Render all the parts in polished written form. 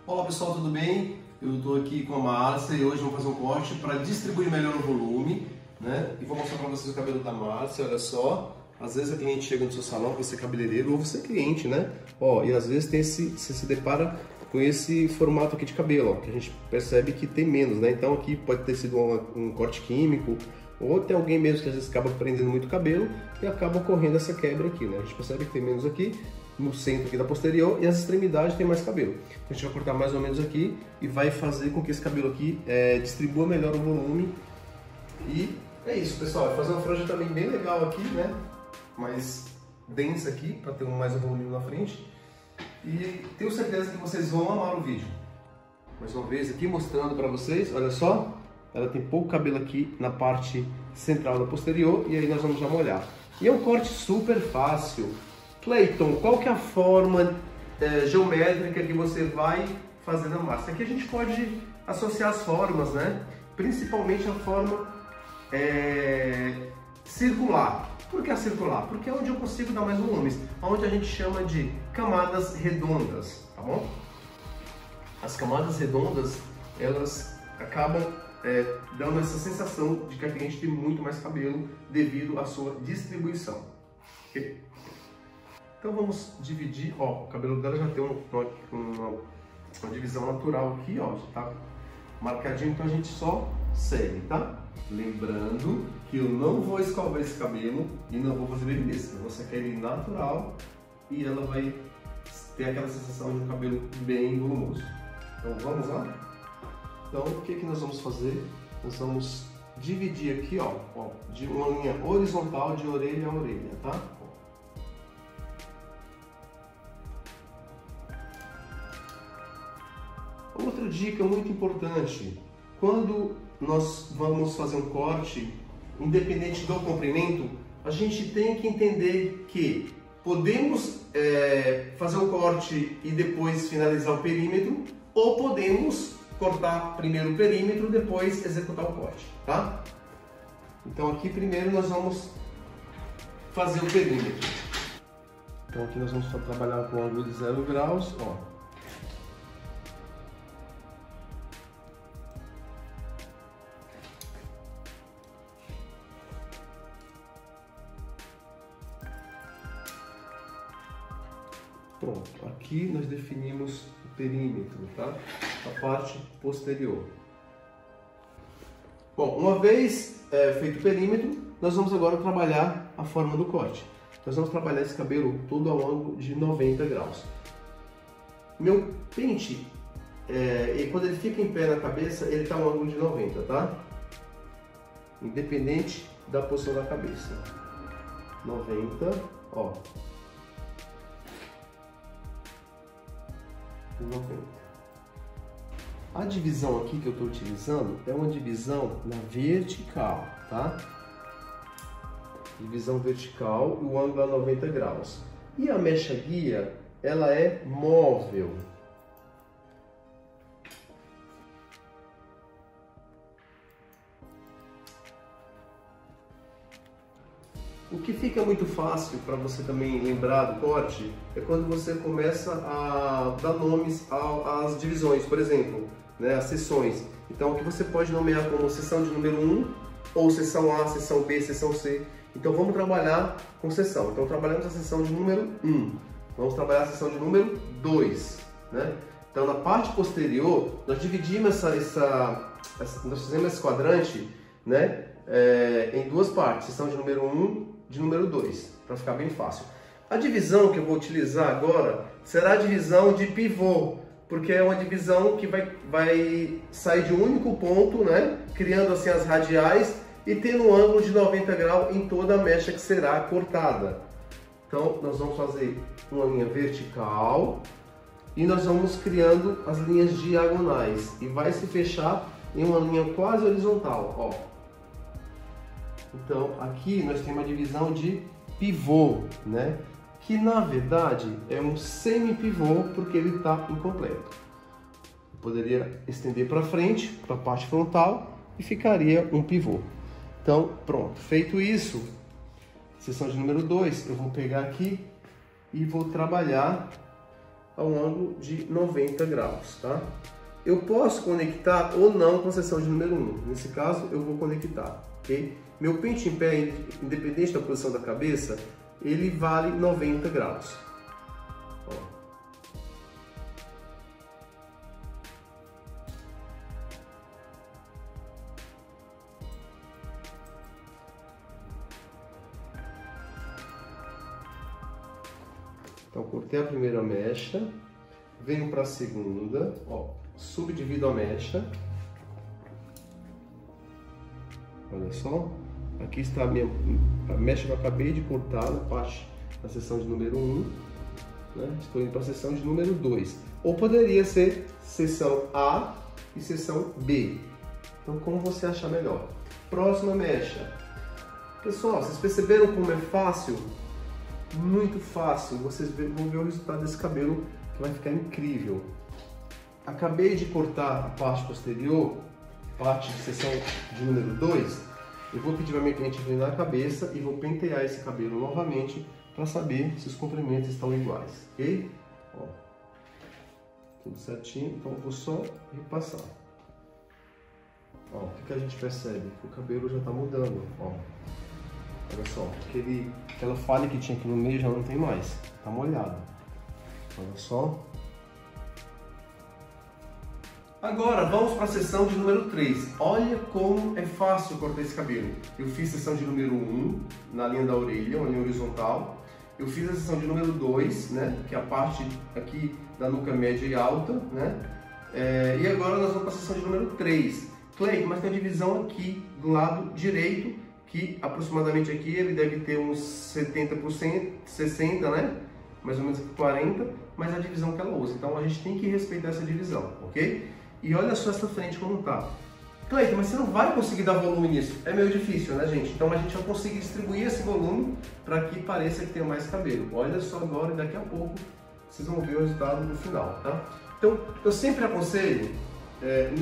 Olá pessoal, tudo bem? Eu estou aqui com a Márcia e hoje vamos fazer um corte para distribuir melhor o volume, né? E vou mostrar para vocês o cabelo da Márcia, olha só. Às vezes a cliente chega no seu salão, você é cabeleireiro ou você é cliente, né? Ó, e às vezes você se depara com esse formato aqui de cabelo, ó, que a gente percebe que tem menos, né? Então aqui pode ter sido um corte químico, ou tem alguém mesmo que às vezes acaba prendendo muito cabelo e acaba ocorrendo essa quebra aqui, né? A gente percebe que tem menos aqui, no centro aqui da posterior, e as extremidades tem mais cabelo. Então a gente vai cortar mais ou menos aqui e vai fazer com que esse cabelo aqui distribua melhor o volume. E é isso, pessoal. Vai fazer uma franja também bem legal aqui, né? Mais densa aqui, para ter mais volume na frente. E tenho certeza que vocês vão amar o vídeo. Mais uma vez aqui mostrando para vocês, olha só. Ela tem pouco cabelo aqui na parte central da posterior e aí nós vamos já molhar. E é um corte super fácil. Cleiton, qual que é a forma geométrica que você vai fazer na massa? Aqui a gente pode associar as formas, né? Principalmente a forma circular. Por que a circular? Porque é onde eu consigo dar mais volumes, onde a gente chama de camadas redondas, tá bom? As camadas redondas, elas acabam dando essa sensação de que a cliente tem muito mais cabelo devido à sua distribuição. Okay? Então vamos dividir, ó, o cabelo dela já tem uma divisão natural aqui, ó, já tá marcadinho, então a gente só segue, tá? Lembrando que eu não vou escovar esse cabelo e não vou fazer beleza, eu vou secar ele natural e ela vai ter aquela sensação de um cabelo bem volumoso. Então vamos lá? Então o que nós vamos fazer? Nós vamos dividir aqui, ó, de uma linha horizontal de orelha a orelha, tá? Outra dica muito importante, quando nós vamos fazer um corte, independente do comprimento, a gente tem que entender que podemos fazer um corte e depois finalizar o perímetro, ou podemos cortar primeiro o perímetro, depois executar o corte, tá? Então aqui primeiro nós vamos fazer o perímetro. Então aqui nós vamos trabalhar com ângulo de 0 graus, ó. Pronto, aqui nós definimos o perímetro, tá? A parte posterior. Bom, uma vez feito o perímetro, nós vamos agora trabalhar a forma do corte. Nós vamos trabalhar esse cabelo todo ao ângulo de 90 graus. Meu pente, quando ele fica em pé na cabeça, ele está ao ângulo de 90, tá? Independente da posição da cabeça. 90, ó. 90. A divisão aqui que eu estou utilizando é uma divisão na vertical, tá? Divisão vertical e o ângulo é 90 graus. E a mecha guia, ela é móvel. O que fica muito fácil para você também lembrar do corte é quando você começa a dar nomes às divisões, por exemplo, né, as seções. Então aqui você pode nomear como seção de número 1, ou seção A, seção B, seção C. Então vamos trabalhar com seção. Então trabalhamos a seção de número 1, vamos trabalhar a seção de número 2. Né? Então na parte posterior, nós dividimos nós fizemos esse quadrante, né, em duas partes, seção de número 1 de número 2, para ficar bem fácil. A divisão que eu vou utilizar agora será a divisão de pivô, porque é uma divisão que vai sair de um único ponto, né, criando assim as radiais e tendo um ângulo de 90 graus em toda a mecha que será cortada. Então nós vamos fazer uma linha vertical e nós vamos criando as linhas diagonais e vai se fechar em uma linha quase horizontal, ó. Então aqui nós temos uma divisão de pivô, né? Que na verdade é um semi-pivô porque ele está incompleto. Poderia estender para frente, para a parte frontal e ficaria um pivô. Então pronto, feito isso, seção de número 2, eu vou pegar aqui e vou trabalhar ao ângulo de 90 graus, tá? Eu posso conectar ou não com a seção de número 1. Nesse caso, eu vou conectar, ok? Meu pente em pé, independente da posição da cabeça, ele vale 90 graus. Ó. Então, cortei a primeira mecha, venho para a segunda, ó, subdivido a mecha. Olha só, aqui está a mecha que eu acabei de cortar na parte da seção de número 1, né? Estou indo para a seção de número 2. Ou poderia ser seção A e seção B. Então, como você achar melhor. Próxima mecha. Pessoal, vocês perceberam como é fácil? Muito fácil. Vocês vão ver o resultado desse cabelo, que vai ficar incrível. Acabei de cortar a parte posterior, parte de seção de número 2, eu vou pedir para minha cliente vir na cabeça e vou pentear esse cabelo novamente para saber se os comprimentos estão iguais, ok? Ó, tudo certinho, então eu vou só repassar. Ó, o que a gente percebe? Que o cabelo já está mudando, ó. Olha só, aquela falha que tinha aqui no meio já não tem mais, está molhado. Olha só. Agora vamos para a seção de número 3. Olha como é fácil cortar esse cabelo. Eu fiz a seção de número 1 na linha da orelha, uma linha horizontal. Eu fiz a seção de número 2, né, que é a parte aqui da nuca média e alta, né? E agora nós vamos para a seção de número 3. Cleiton, mas tem a divisão aqui do lado direito, que aproximadamente aqui ele deve ter uns 70%, 60%, né? Mais ou menos aqui 40%, mas é a divisão que ela usa. Então a gente tem que respeitar essa divisão, ok? E olha só essa frente como tá. Cleiton, mas você não vai conseguir dar volume nisso. É meio difícil, né, gente? Então a gente vai conseguir distribuir esse volume para que pareça que tem mais cabelo. Olha só agora e daqui a pouco vocês vão ver o resultado no final, tá? Então eu sempre aconselho,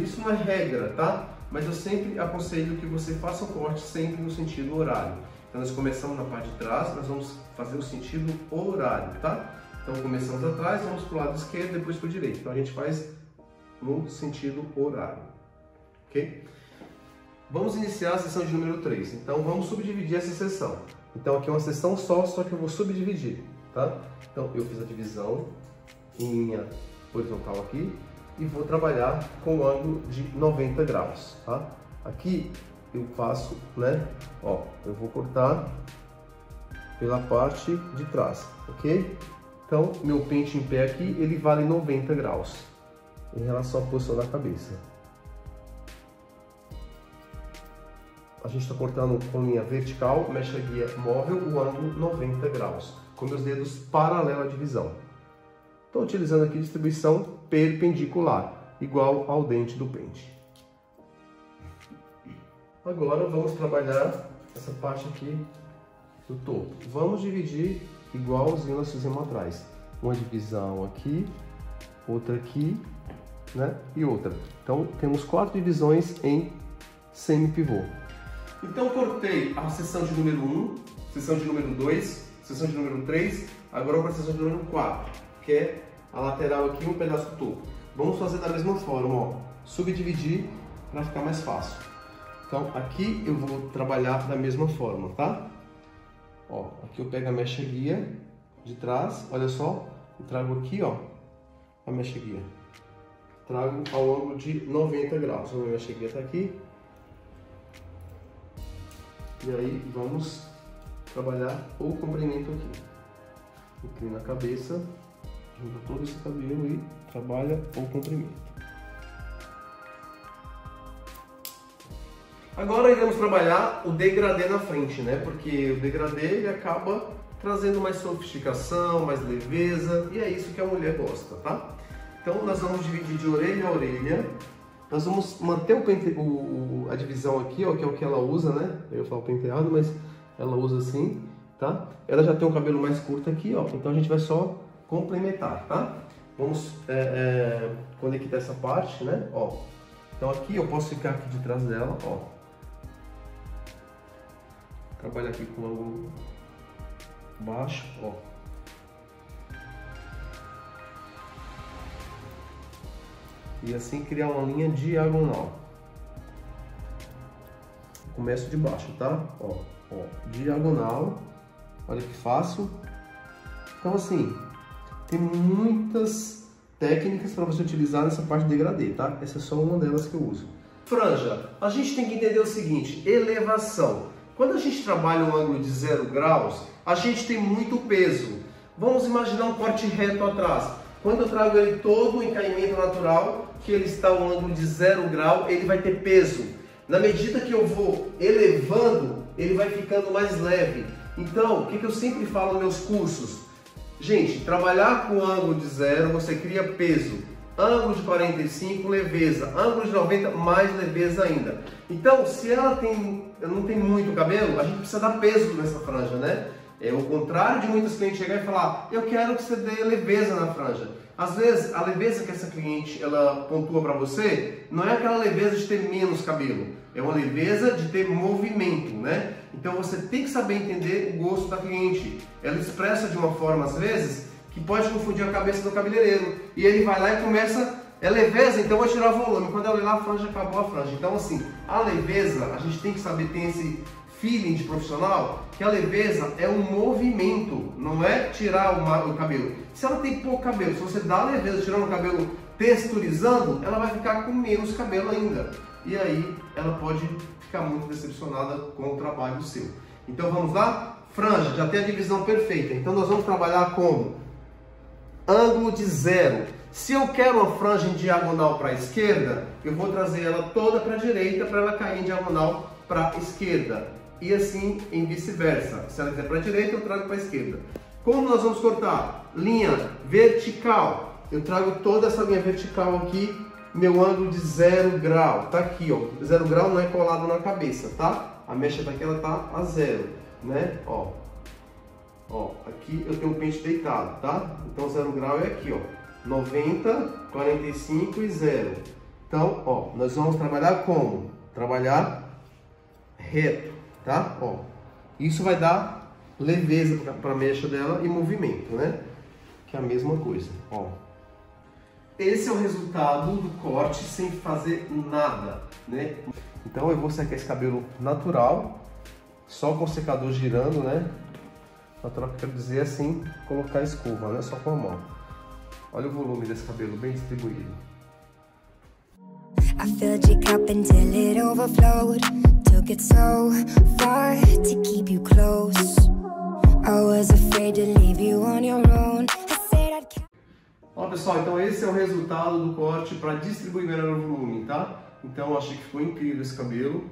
isso não é regra, tá? Mas eu sempre aconselho que você faça o corte sempre no sentido horário. Então nós começamos na parte de trás, nós vamos fazer o sentido horário, tá? Então começamos atrás, vamos para o lado esquerdo, depois para o direito. Então a gente faz no sentido horário, ok? Vamos iniciar a sessão de número 3. Então vamos subdividir essa sessão. Então aqui é uma sessão só que eu vou subdividir, tá? Então eu fiz a divisão em linha horizontal aqui e vou trabalhar com o ângulo de 90 graus, tá? Aqui eu faço, né? Ó, eu vou cortar pela parte de trás, ok? Então, meu pente em pé aqui, ele vale 90 graus em relação à posição da cabeça. A gente está cortando com linha vertical, mecha guia móvel, o ângulo 90 graus, com meus dedos paralelos à divisão. Estou utilizando aqui distribuição perpendicular, igual ao dente do pente. Agora vamos trabalhar essa parte aqui do topo. Vamos dividir igualzinho nós fizemos atrás. Uma divisão aqui, outra aqui, né? E outra. Então temos 4 divisões em semi-pivô. Então cortei a seção de número 1, seção de número 2, seção de número 3, agora para a seção de número 4, que é a lateral aqui e um pedaço do topo. Vamos fazer da mesma forma, ó. Subdividir para ficar mais fácil. Então aqui eu vou trabalhar da mesma forma, tá? Ó, aqui eu pego a mecha guia de trás, olha só, e trago aqui, ó, a mecha guia. Trago ao ângulo de 90 graus. A minha mecha guia está aqui. E aí vamos trabalhar o comprimento aqui. Inclina a cabeça, junta todo esse cabelo e trabalha o comprimento. Agora iremos trabalhar o degradê na frente, né? Porque o degradê ele acaba trazendo mais sofisticação, mais leveza, e é isso que a mulher gosta, tá? Então nós vamos dividir de orelha a orelha. Nós vamos manter a divisão aqui, ó, que é o que ela usa, né? Eu ia falar o penteado, mas ela usa assim, tá? Ela já tem um cabelo mais curto aqui, ó, então a gente vai só complementar, tá? Vamos conectar essa parte, né? Ó, então aqui eu posso ficar aqui de trás dela, ó. Trabalhar aqui com o ângulo baixo, ó. e assim criar uma linha diagonal. Começo de baixo, tá? Ó, diagonal. Olha que fácil. Então assim, tem muitas técnicas para você utilizar nessa parte de degradê, tá? Essa é só uma delas que eu uso. Franja, a gente tem que entender o seguinte, elevação. Quando a gente trabalha um ângulo de 0 graus, a gente tem muito peso. Vamos imaginar um corte reto atrás. Quando eu trago ele todo em caimento natural, que ele está um ângulo de 0 grau, ele vai ter peso. Na medida que eu vou elevando, ele vai ficando mais leve. Então, o que eu sempre falo nos meus cursos? Gente, trabalhar com ângulo de 0, você cria peso. Ângulo de 45, leveza. Ângulo de 90, mais leveza ainda. Então, se ela não tem muito cabelo, a gente precisa dar peso nessa franja, né? É o contrário de muitos clientes chegarem e falar, eu quero que você dê leveza na franja. Às vezes, a leveza que essa cliente ela pontua para você, não é aquela leveza de ter menos cabelo. É uma leveza de ter movimento, né? Então você tem que saber entender o gosto da cliente. Ela expressa de uma forma, às vezes, que pode confundir a cabeça do cabeleireiro. E ele vai lá e começa, é leveza, então vou tirar o volume. Quando ela olhar a franja, acabou a franja. Então assim, a leveza, a gente tem que saber ter esse feeling de profissional, que a leveza é um movimento, não é tirar o cabelo. Se ela tem pouco cabelo, se você dá a leveza tirando o cabelo texturizando, ela vai ficar com menos cabelo ainda. E aí ela pode ficar muito decepcionada com o trabalho seu. Então vamos lá? Franja, já tem a divisão perfeita. Então nós vamos trabalhar como? Ângulo de 0. Se eu quero uma franja em diagonal para a esquerda, eu vou trazer ela toda para a direita para ela cair em diagonal para a esquerda. E assim em vice-versa. Se ela quiser para a direita, eu trago para a esquerda. Como nós vamos cortar? Linha vertical. Eu trago toda essa linha vertical aqui, meu ângulo de 0 grau. Tá aqui, ó. 0 grau não é colado na cabeça, tá? A mecha daqui ela tá a 0, né? Ó, aqui eu tenho um pente deitado, tá? Então 0 grau é aqui, ó. 90, 45 e 0. Então, ó, nós vamos trabalhar como? Trabalhar reto, tá? Ó, isso vai dar leveza para a mecha dela e movimento, né? Que é a mesma coisa, ó. Esse é o resultado do corte sem fazer nada, né? Então eu vou secar esse cabelo natural, só com o secador girando, né? Natural que eu quero dizer assim, colocar a escova, né? Só com a mão. Olha o volume desse cabelo bem distribuído. I filled your cup until it overflowed. Took it so far to keep you close. I was afraid to leave you on your own. Ó pessoal, então esse é o resultado do corte para distribuir melhor o volume, tá? Então eu achei que ficou incrível esse cabelo,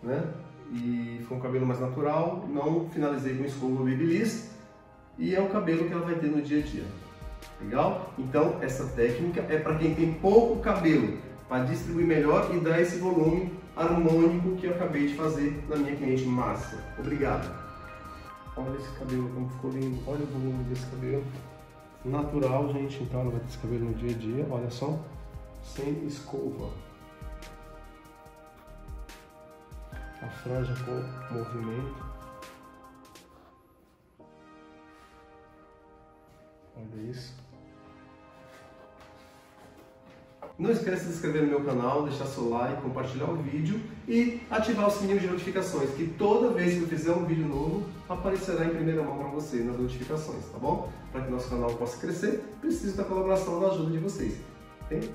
né? E foi um cabelo mais natural, não finalizei com escova Babyliss e é o cabelo que ela vai ter no dia a dia. Legal? Então essa técnica é para quem tem pouco cabelo, para distribuir melhor e dar esse volume harmônico que eu acabei de fazer na minha cliente Márcia. Obrigado! Olha esse cabelo como ficou lindo, olha o volume desse cabelo. Natural, gente, então ela vai ter esse cabelo no dia a dia, olha só, sem escova. A franja com movimento. Olha isso. Não esqueça de se inscrever no meu canal, deixar seu like, compartilhar o vídeo e ativar o sininho de notificações, que toda vez que eu fizer um vídeo novo, aparecerá em primeira mão para você nas notificações, tá bom? Para que nosso canal possa crescer, preciso da colaboração e da ajuda de vocês. Ok?